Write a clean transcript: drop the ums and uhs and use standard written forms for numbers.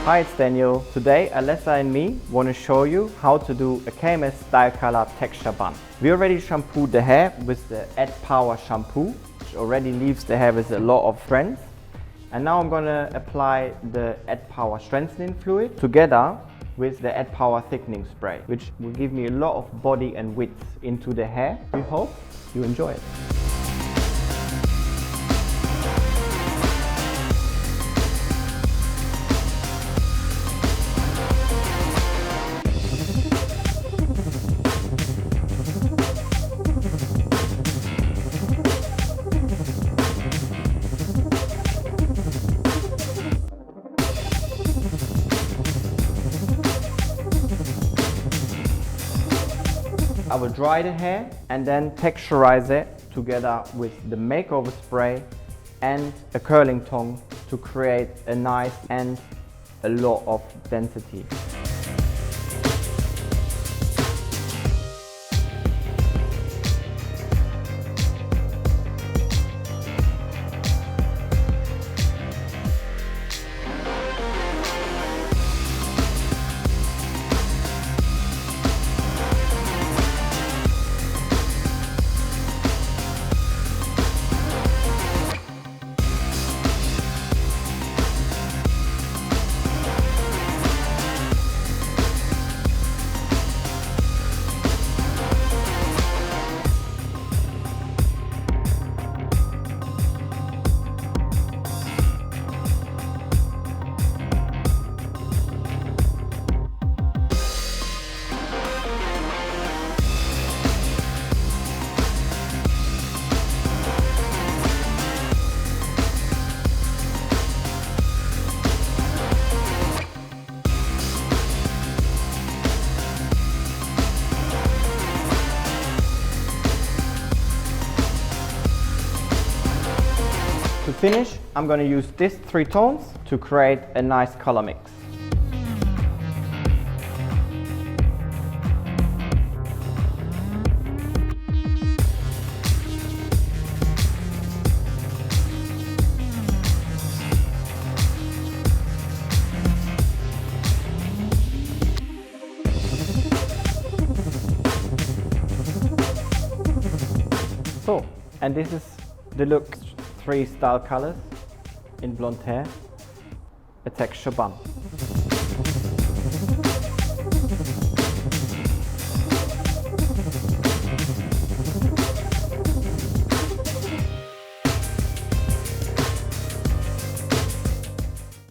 Hi, it's Daniel. Today Alessa and me want to show you how to do a KMS STYLECOLOR texture bun. We already shampooed the hair with the ADDPOWER Shampoo, which already leaves the hair with a lot of strength. And now I'm going to apply the ADDPOWER Strengthening Fluid together with the ADDPOWER Thickening Spray, which will give me a lot of body and width into the hair. We hope you enjoy it. I will dry the hair and then texturize it together with the makeover spray and a curling tong to create a nice and a lot of density. To finish, I'm going to use these 3 tones to create a nice color mix. So, and this is the look. 3 style colors in blonde hair, a texture bun.